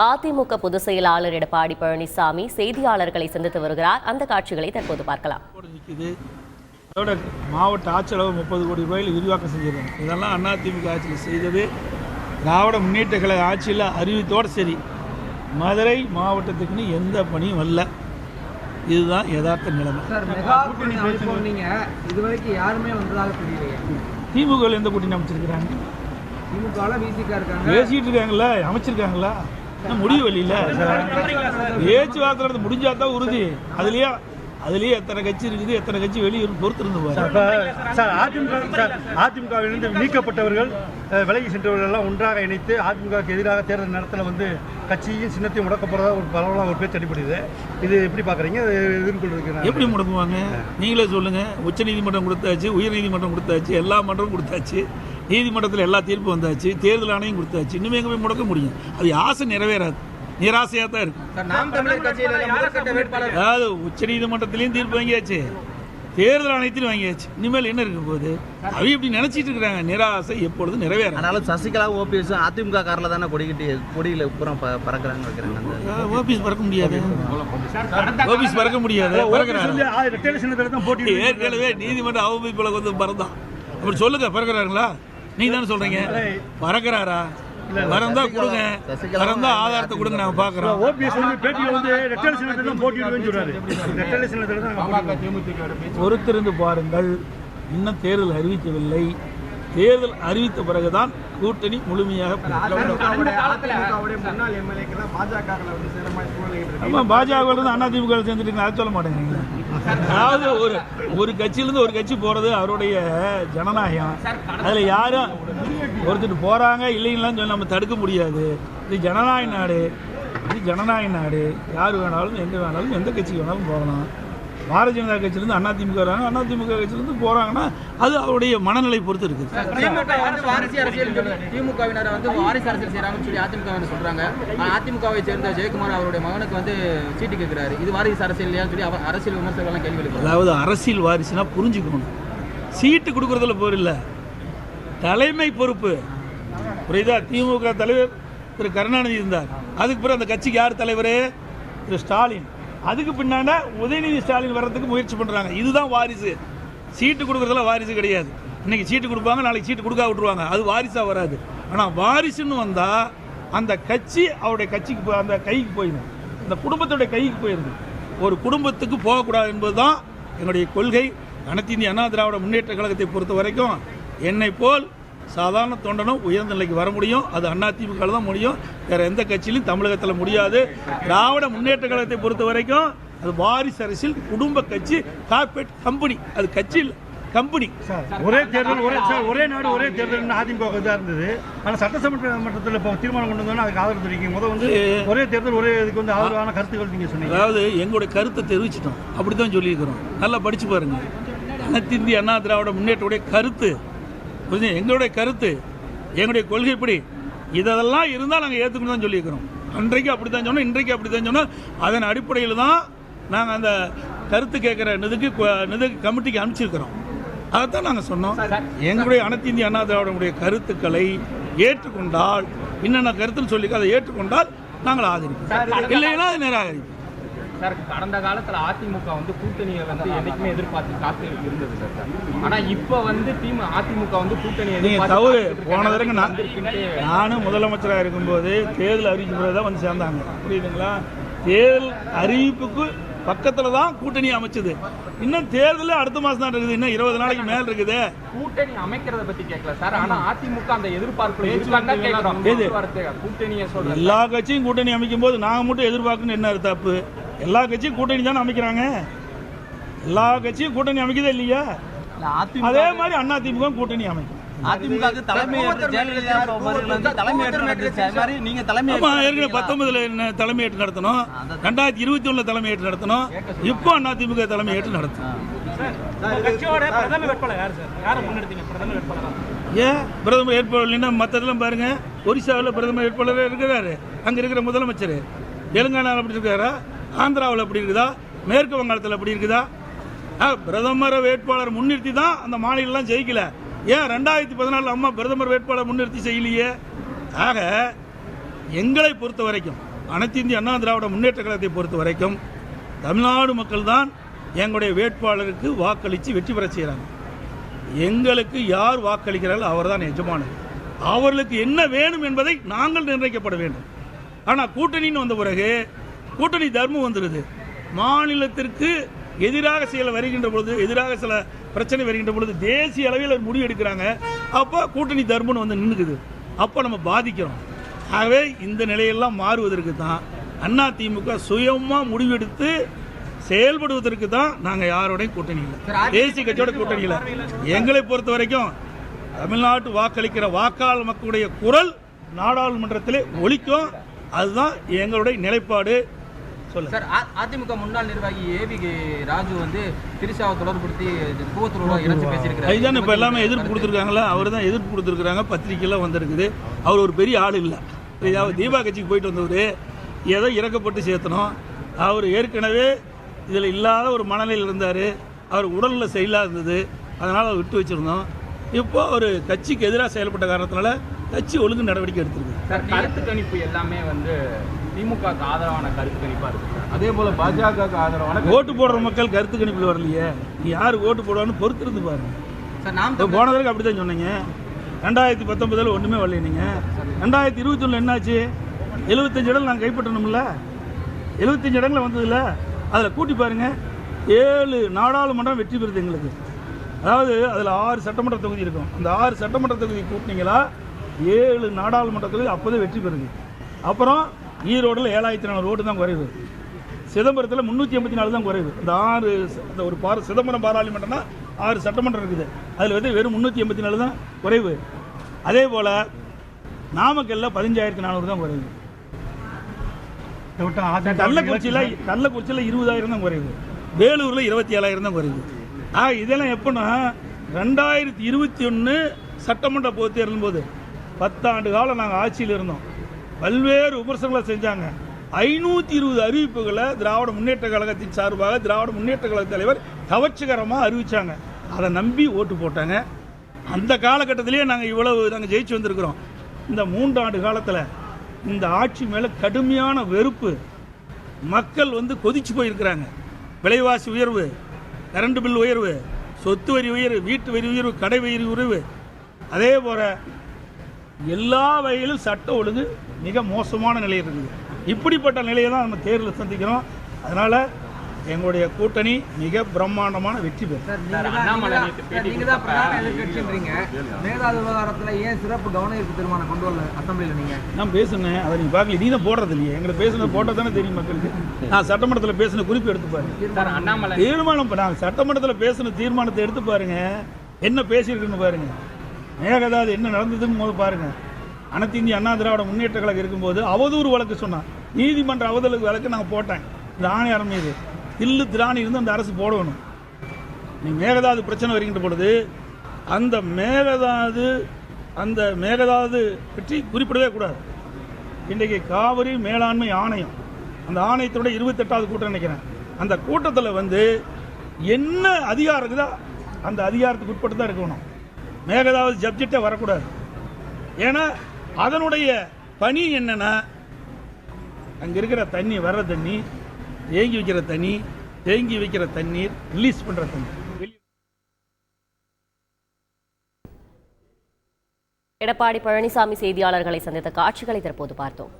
அதிமுக பொதுச் செயலாளர் எடப்பாடி பழனிசாமி செய்தியாளர்களை சந்தித்து வருகிறார். அந்த காட்சிகளை தற்போது பார்க்கலாம். மாவட்ட ஆட்சியளவு 30 கோடி ரூபாயில் விரிவாக்கம் செஞ்சிருக்காங்க. இதெல்லாம் அதிமுக ஆட்சியில் செய்தது. திராவிட முன்னேற்ற கழக ஆட்சியில் அறிவித்தோடு சரி, மதுரை மாவட்டத்துக்குன்னு எந்த பணியும் வரல. இதுதான் யதார்த்த நிலைமை. திமுக எந்த கூட்டணி அமைச்சிருக்கிறாங்க? பேசிட்டு இருக்காங்களா, அமைச்சிருக்காங்களா? முடிவு வழியில பேச்சுவார்த்தை முடிஞ்சாதான் உறுதி. அதுலயே எத்தனை கட்சி இருக்குது, எத்தனை கட்சி வெளியே பொறுத்து இருந்து அதிமுகவிலிருந்து நீக்கப்பட்டவர்கள், விலகி சென்றவர்கள் எல்லாம் ஒன்றாக இணைத்து அதிமுகவுக்கு எதிராக தேர்தல் நேரத்தில் கட்சியும் சின்னத்தையும் முடக்க போறதா ஒரு பரவலாக ஒரு பேச்சு அடிப்படுது. இது எப்படி பாக்குறீங்க? எதிர்கொள்றதுக்கு எப்படி முடக்குவாங்க? நீங்களே சொல்லுங்க. உச்சநீதிமன்றம் கொடுத்தாச்சு, உயர்நீதிமன்றம் கொடுத்தாச்சு, எல்லா மன்றமும் கொடுத்தாச்சு, நீதிமன்றத்தில் எல்லா தீர்ப்பு வந்தாச்சு, தேர்தல் ஆணையம் கொடுத்தாச்சு. இன்னுமே எங்க போய் முடக்க முடியும்? அது ஆசை நிறைவேறாது, நிராசையாக தான் இருக்கு. அதாவது உச்ச நீதிமன்றத்திலையும் தீர்ப்பு வாங்கியாச்சு, தேர்தல் ஆணையத்திலும் வாங்கியாச்சு. இனிமேல் என்ன இருக்க போகுது? அவை இப்படி நினைச்சிட்டு இருக்காங்க. நிராசை எப்பொழுது நிறைவேறும். அதனால சசிகலா ஓபிஎஸ் அதிமுக காரில் தானே கொடியில புறம் பறக்கிறாங்க வைக்கிறாங்க. ஓபிஎஸ் பறக்க முடியாது, ஓபிஎஸ் பறக்க முடியாது. ஏற்கனவே நீதிமன்ற அவமதிப்புல வந்து பறந்தான். அப்படி சொல்லுங்க, பறக்கிறாங்களா? நீங்க தானே சொல்றீங்க. பறக்கிறாரா? வரந்தா கொடுங்க, வரந்தா ஆதாரத்தை கொடுங்க, நாங்க பாக்குறோம். பொறுத்திருந்து பாருங்கள். இன்னும் தேர்தல் அறிவிக்கவில்லை. தேர்தல் அறிவித்த பிறகுதான் கூட்டணி முழுமையாக. பாஜக அதிமுக சேர்ந்துட்டு அதை சொல்ல மாட்டேங்கிறீங்க. அதாவது ஒரு கட்சியிலிருந்து ஒரு கட்சி போறது அவருடைய ஜனநாயகம். அதுல யாரும் ஒருத்தர் போறாங்க இல்லைங்களான்னு சொல்லி நம்ம தடுக்க முடியாது. இது ஜனநாயக நாடு, இது ஜனநாயக நாடு. யார் வேணாலும் எங்க வேணாலும் எந்த கட்சிக்கு வேணாலும் போகலாம். பாரதிய ஜனதா கட்சியிலிருந்து அதிமுக வராங்க, அதிமுக கட்சியிலிருந்து போறாங்கன்னா அது அவருடைய மனநிலை பொறுத்து இருக்குது. திமுகவினர் வாரிசு அரசியல் செய்யறாங்கன்னு சொல்லி அதிமுக சொல்றாங்க. அதிமுகவை சேர்ந்த ஜெயக்குமார் அவருடைய மகனுக்கு சீட்டு கேட்கிறாரு. இது வாரிசு அரசியல் இல்லையான்னு சொல்லி அரசியல் விமர்சகர்கள் கேள்வி எழுப்புறாங்க. அதாவது அரசியல் வாரிசுனா புரிஞ்சுக்கணும். சீட்டு கொடுக்கறதுல போரில்ல, தலைமை பொறுப்பு. புரியுதா? திமுக தலைவர் திரு கருணாநிதி இருந்தார். அதுக்கு பிறகு அந்த கட்சிக்கு யார் தலைவர்? திரு ஸ்டாலின். அதுக்கு பின்னாடி உதயநிதி ஸ்டாலின் வர்றதுக்கு முயற்சி பண்றாங்க. இதுதான் வாரிசு. சீட்டு கொடுக்கறதுல வாரிசு கிடையாது. இன்னைக்கு சீட்டு கொடுப்பாங்க, நாளைக்கு சீட்டு கொடுக்க விட்டுருவாங்க. அது வாரிசா வராது. ஆனா வாரிசுன்னு வந்தா அந்த கட்சி அவருடைய கட்சிக்கு அந்த கைக்கு போயிடும், அந்த குடும்பத்துடைய கைக்கு போயிருது. ஒரு குடும்பத்துக்கு போகக்கூடாது என்பதுதான் என்னுடைய கொள்கை. அனைத்து இந்திய அண்ணா திராவிட முன்னேற்ற கழகத்தை பொறுத்த வரைக்கும் என்னை போல் சாதாரண தொண்டனும் உயர்ந்த நிலைக்கு வர முடியும். அது அதிமுக தான் முடியும், வேற எந்த கட்சியிலும் தமிழகத்தில் முடியாது. திராவிட முன்னேற்ற கழகத்தை பொறுத்த வரைக்கும் அது வாரிசு அரசியல், குடும்ப கட்சி, கார்பரேட் கம்பெனி. அது கட்சி இல்லை, கம்பெனி. ஒரே தேர்தல், ஒரே நாடு, ஒரே தேர்தல் அதிமுக தான் இருந்தது. ஆனால் சட்டசபையில் இப்போ தீர்மானம் கொண்டு வந்தோம்னா அதுக்கு ஆதரவு தெரிவிக்கும். ஒரே தேர்தல், ஒரே இதுக்கு ஆதரவான கருத்துக்கள் நீங்க சொன்னீங்க. அதாவது எங்களுடைய கருத்தை தெரிவிச்சிட்டோம், அப்படித்தான் சொல்லியிருக்கிறோம். நல்லா படிச்சு பாருங்க. அனைத்து இந்திய அண்ணா திராவிட முன்னேற்றடைய கருத்து, எங்களுடைய கருத்து, எங்களுடைய கொள்கை இப்படி. இதெல்லாம் இருந்தால் நாங்கள் ஏற்றுக்கணும் தான் சொல்லியிருக்கிறோம். அன்றைக்கு அப்படி தான் சொன்னோம், இன்றைக்கு அப்படி தான் சொன்னோம். அதன் அடிப்படையில் தான் நாங்கள் அந்த கருத்து கேட்குற நிதிக்கு கமிட்டிக்கு அனுப்பிச்சிருக்கிறோம். அதைத்தான் நாங்கள் சொன்னோம். எங்களுடைய அனைத்து இந்திய அண்ணா திராவிடமுடைய கருத்துக்களை ஏற்றுக்கொண்டால், என்னென்ன கருத்துன்னு சொல்லி அதை ஏற்றுக்கொண்டால் நாங்கள் ஆதரிப்போம், இல்லைன்னா அதை நிராகரிப்போம். சார், கடந்த காலத்தில் அதிமுக கூட்டணியை என்னைக்குமே எதிர்பார்த்து காத்து இருந்தது சார். ஆனால் இப்போ அதிமுக கூட்டணியை தவறு. போன தடவை நானும் முதலமைச்சராக இருக்கும்போது தேர்தல் அறிவிப்பு தான் வந்து சேர்ந்தாங்க. புரியுதுங்களா? தேர்தல் அறிவிப்புக்கு பக்கத்தில் தான் கூட்டணி அமைச்சது. இன்னும் தேர்தல் அடுத்த மாதம் தான் இருக்குது. இன்னும் 20 நாளைக்கு மேல் இருக்குது. கூட்டணி அமைக்கிறத பத்தி கேட்கல சார். ஆனா அதிமுக அந்த எதிர்பார்ப்பு கூட்டணியை சொல்ற எல்லா கட்சியும் கூட்டணி அமைக்கும் போது நாங்க மட்டும் எதிர்பார்க்கணும் என்ன தப்பு? எல்லா கட்சியும் கூட்டணி தானே அமைக்கிறாங்க. எல்லா கட்சியும் கூட்டணி அமைக்கதே இல்லையா? அதே மாதிரி அதிமுக கூட்டணி அமைக்கும். அதிமுக தலைமை நீங்க தலைமை 19 தலைமையேற்று நடத்தணும், 2021 தலைமையேற்று நடத்தணும், இப்போ அதிமுக தலைமையேற்று நடத்தணும். ஏன் பிரதமர் வேட்பாளர் மற்றதெல்லாம் பாருங்க. ஒரிசாவில் பிரதமர் வேட்பாளர் இருக்கிறாரு, அங்க இருக்கிற முதலமைச்சர். தெலுங்கானாவில் அப்படி இருக்காரா? ஆந்திராவில் அப்படி இருக்குதா? மேற்கு வங்காளத்தில் அப்படி இருக்குதா? பிரதமர் வேட்பாளர் முன்னிறுத்தி தான் அந்த மாநிலம் ஜெயிக்கல. ஏன் 2014 அம்மா பிரதமர் வேட்பாளர் முன்னிறுத்தி செய்யலையே? ஆக எங்களை பொறுத்த வரைக்கும் அனைத்து இந்திய அண்ணா திராவிட முன்னேற்ற கழகத்தை பொறுத்த வரைக்கும் தமிழ்நாடு மக்கள் தான் எங்களுடைய வேட்பாளருக்கு வாக்களித்து வெற்றி பெற செய்கிறாங்க. எங்களுக்கு யார் வாக்களிக்கிறார்கள் அவர் தான் எஜமானர். அவர்களுக்கு என்ன வேணும் என்பதை நாங்கள் நிர்ணயிக்கப்பட வேண்டும். ஆனால் கூட்டணின்னு வந்த பிறகு கூட்டணி தர்மம் வந்துடுது. மாநிலத்திற்கு எதிராக சில வருகின்ற பொழுது, எதிராக சில பிரச்சனை வருகின்ற பொழுது தேசிய அளவில் முடிவு எடுக்கிறாங்க. அப்போ கூட்டணி தர்மம்னு வந்து நின்றுக்குது. அப்போ நம்ம பாதிக்கிறோம். ஆகவே இந்த நிலையெல்லாம் மாறுவதற்கு தான் அதிமுக சுயமாக முடிவெடுத்து செயல்படுவதற்கு தான் நாங்கள் யாரோடையும் கூட்டணி இல்லை, தேசிய கட்சியோட கூட்டணி இல்லை. எங்களை பொறுத்த வரைக்கும் தமிழ்நாட்டு வாக்களிக்கிற வாக்காளர் மக்களுடைய குரல் நாடாளுமன்றத்திலே ஒலிக்கும். அதுதான் எங்களுடைய நிலைப்பாடு. சார், அதிமுக முன்னாள் நிர்வாகி ஏவி ராஜு வந்து திரிஷாவை தொடர்புபடுத்தி கூவத்தூர் இணைச்சு பேசியிருக்கிறார். இதுதான் இப்போ எல்லாமே எதிர்ப்பு கொடுத்துருக்காங்களா? அவர் தான் எதிர்ப்பு கொடுத்துருக்குறாங்க. பத்திரிகைலாம் வந்திருக்குது. அவர் ஒரு பெரிய ஆள் இல்லை. தீபா கட்சிக்கு போயிட்டு வந்தவர் ஏதோ இறக்கப்பட்டு சேர்த்தணும். அவர் ஏற்கனவே இதில் இல்லாத ஒரு மனநிலையில் இருந்தார். அவர் உடலில் செயலாக இருந்தது. அதனால் அவர் விட்டு வச்சுருந்தோம். இப்போ ஒரு கட்சிக்கு எதிராக செயல்பட்ட காரணத்தினால கட்சி ஒழுங்கு நடவடிக்கை எடுத்திருக்கு. சார், கருத்து கணிப்பு எல்லாமே வந்து திமுக ஆதரவான கருத்து கணிப்பாக இருக்கு. அதே போல் பாஜக ஆதரவான ஓட்டு போடுற மக்கள் கருத்து கணிப்பில் வரலையே. நீ யார் ஓட்டு போடுவான்னு பொறுத்திருந்து பாருங்க. சார், போன தடவை அப்படி தான் சொன்னீங்க. 2019 ஒன்றுமே வரல. நீங்கள் 2021 என்னாச்சு? 75 இடங்கள் நாங்கள் கைப்பற்றணும்ல. 75 இடங்கள் வந்ததில்ல. அதில் கூட்டி பாருங்கள். 7 நாடாளுமன்றம் வெற்றி பெறுது எங்களுக்கு. அதாவது அதில் 6 சட்டமன்ற தொகுதி இருக்கும். அந்த 6 சட்டமன்ற தொகுதி கூட்டினீங்களா 7 நாடாளுமன்ற தொகுதி அப்போதான் வெற்றி பெறுது. அப்புறம் ஈரோடில் 7400 ஓட்டு தான் குறைவு. சிதம்பரத்தில் 384 தான் குறைவு. இந்த 6 இந்த ஒரு சிதம்பரம் பாராளுமன்றம்னா 6 சட்டமன்றம் இருக்குது. அதில் வந்து வெறும் 384 தான் குறைவு. அதே போல் நாமக்கல்லில் 15400 தான் குறைவு. கள்ளக்குறிச்சியில் 20000 தான் குறைவு. வேலூரில் 27000 தான் குறைவு. இதெல்லாம் எப்போன்னா 2021 சட்டமன்ற பொதுத் தேர்தலும் போது 10 ஆண்டு காலம் நாங்கள் ஆட்சியில் இருந்தோம். பல்வேறு விமர்சனங்களை செஞ்சாங்க. 520 அறிவிப்புகளை திராவிட முன்னேற்ற கழகத்தின் சார்பாக திராவிட முன்னேற்ற கழக தலைவர் கவர்ச்சிகரமாக அறிவித்தாங்க. அதை நம்பி ஓட்டு போட்டாங்க. அந்த காலகட்டத்திலேயே நாங்கள் ஜெயிச்சு வந்திருக்கிறோம். இந்த 3 ஆண்டு காலத்தில் இந்த ஆட்சி மேலே கடுமையான வெறுப்பு. மக்கள் வந்து கொதிச்சு போயிருக்கிறாங்க. விலைவாசி உயர்வு, கரண்ட் பில் உயர்வு, சொத்து வரி உயர்வு, வீட்டு வரி உயர்வு, கடை வரி உயர்வு, அதே போல எல்லா வகையிலும் சட்ட ஒழுங்கு மிக மோசமான நிலை இருக்குது. இப்படிப்பட்ட நிலையை தான் நம்ம தேர்தலில் சந்திக்கிறோம். அதனால் எங்களுடைய கூட்டணி மிக பிரம்மாண்டமான வெற்றி பெறும். நீங்க தான் பிரதான எதிர்க்கட்சின்றீங்க. மேகதாது விவகாரத்தில் ஏன் சிறப்பு கவன ஈர்ப்பு தீர்மானம் கொண்டு வரல அசம்பிளியில்? நீங்கள் நான் பேசுனேன், அதை நீங்கள் பார்க்கல. நீ தான் போடுறது இல்லையே. எங்களை பேசுனது போட்டால் தானே தெரியும் மக்களுக்கு. நான் சட்டமன்றத்தில் பேசின குறிப்பு எடுத்து பாருங்க. தீர்மானம் நான் சட்டமன்றத்தில் பேசின தீர்மானத்தை எடுத்து பாருங்க. என்ன பேசியிருக்குன்னு பாருங்க. மேகதாது என்ன நடந்ததுன்னு போது பாருங்க. அனைத்து இந்திய அண்ணா திராவிட முன்னேற்ற கழகம் இருக்கும்போது அவதூறு வழக்கு சொன்னான். நீதிமன்ற அவதூறு வழக்கு நாங்கள் போட்டேன். இந்த ஆணையாளர் மீது தில்லு திராணி இருந்து அந்த அரசு போடணும். நீ மேகதாது பிரச்சனை வருகின்ற பொழுது அந்த மேகதாது பற்றி குறிப்பிடவே கூடாது. இன்றைக்கு காவிரி மேலாண்மை ஆணையம், அந்த ஆணையத்தோட 28வது கூட்டம் நினைக்கிறேன். அந்த கூட்டத்தில் வந்து என்ன அதிகாரம் இருக்குதோ அந்த அதிகாரத்துக்கு உட்பட்டு தான் இருக்கணும். மேகதாது சப்ஜெக்டே வரக்கூடாது. ஏன்னா அதனுடைய பணி என்னன்னா, அங்கே இருக்கிற தண்ணி, வர்ற தண்ணி, தேங்கி வைக்கிற தண்ணி, தேங்கி வைக்கிற தண்ணீர், ரிலீஸ் பண்ணுற தண்ணி. எடப்பாடி பழனிசாமி செய்தியாளர்களை சந்தித்த காட்சிகளை தற்போது பார்த்தோம்.